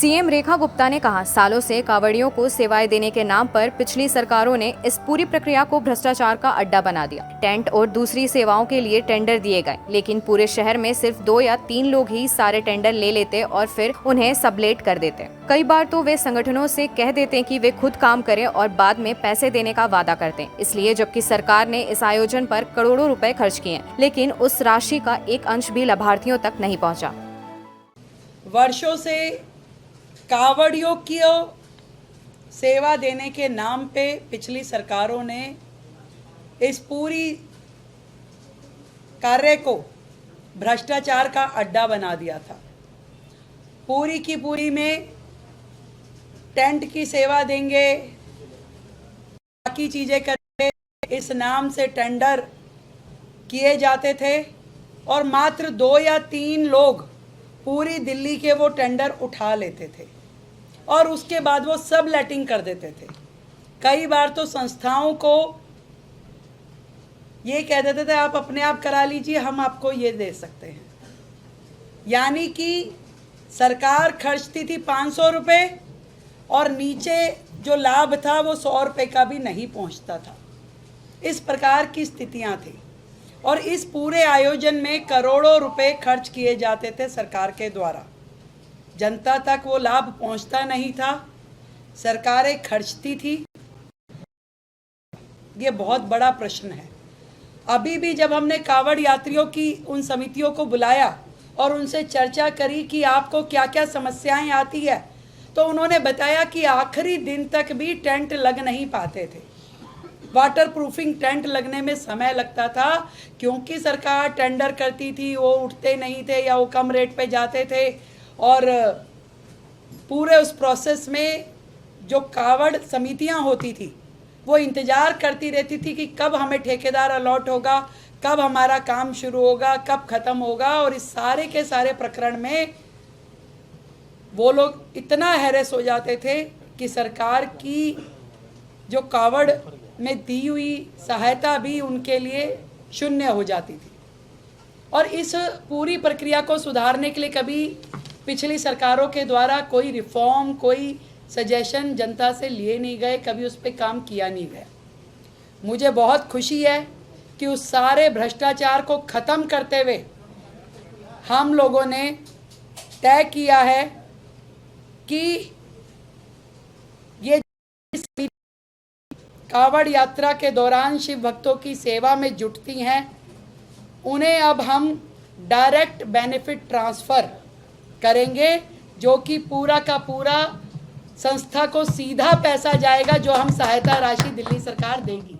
CM Rekha Gupta ने कहा, सालों से कांवड़ियों को सेवाएं देने के नाम पर पिछली सरकारों ने इस पूरी प्रक्रिया को भ्रष्टाचार का अड्डा बना दिया। टेंट और दूसरी सेवाओं के लिए टेंडर दिए गए, लेकिन पूरे शहर में सिर्फ 2 या 3 लोग ही सारे टेंडर ले लेते और फिर उन्हें सबलेट कर देते। कई बार तो वे संगठनों से कह देते कि वे खुद काम करें और बाद में पैसे देने का वादा करते। इसलिए जबकि सरकार ने इस आयोजन पर करोड़ों रुपए खर्च किए, लेकिन उस राशि का एक अंश भी लाभार्थियों तक नहीं पहुँचा। वर्षों से कांवड़ियों की सेवा देने के नाम पे पिछली सरकारों ने इस पूरी कार्य को भ्रष्टाचार का अड्डा बना दिया था। पूरी की पूरी में टेंट की सेवा देंगे, बाकी चीज़ें करेंगे, इस नाम से टेंडर किए जाते थे और मात्र 2 या 3 लोग पूरी दिल्ली के वो टेंडर उठा लेते थे और उसके बाद वो सब लेटिंग कर देते थे। कई बार तो संस्थाओं को ये कह देते थे आप अपने आप करा लीजिए, हम आपको ये दे सकते हैं। यानी कि सरकार खर्चती थी 500 रुपये और नीचे जो लाभ था वो 100 रुपये का भी नहीं पहुंचता था। इस प्रकार की स्थितियां थी और इस पूरे आयोजन में करोड़ों रुपए खर्च किए जाते थे सरकार के द्वारा। जनता तक वो लाभ पहुंचता नहीं था, सरकारें खर्चती थी। ये बहुत बड़ा प्रश्न है। अभी भी जब हमने कांवड़ यात्रियों की उन समितियों को बुलाया और उनसे चर्चा करी कि आपको क्या क्या समस्याएं आती है, तो उन्होंने बताया कि आखिरी दिन तक भी टेंट लग नहीं पाते थे। वाटर प्रूफिंग टेंट लगने में समय लगता था क्योंकि सरकार टेंडर करती थी, वो उठते नहीं थे या वो कम रेट पे जाते थे और पूरे उस प्रोसेस में जो कांवड़ समितियां होती थी वो इंतज़ार करती रहती थी कि कब हमें ठेकेदार अलॉट होगा, कब हमारा काम शुरू होगा, कब ख़त्म होगा। और इस सारे के सारे प्रकरण में वो लोग इतना हैरेस हो जाते थे कि सरकार की जो कांवड़ में दी हुई सहायता भी उनके लिए शून्य हो जाती थी। और इस पूरी प्रक्रिया को सुधारने के लिए कभी पिछली सरकारों के द्वारा कोई रिफॉर्म, कोई सजेशन जनता से लिए नहीं गए, कभी उस पर काम किया नहीं गया। मुझे बहुत खुशी है कि उस सारे भ्रष्टाचार को ख़त्म करते हुए हम लोगों ने तय किया है कि ये कांवड़ यात्रा के दौरान शिव भक्तों की सेवा में जुटती हैं, उन्हें अब हम डायरेक्ट बेनिफिट ट्रांसफ़र करेंगे, जो कि पूरा का पूरा संस्था को सीधा पैसा जाएगा जो हम सहायता राशि दिल्ली सरकार देगी।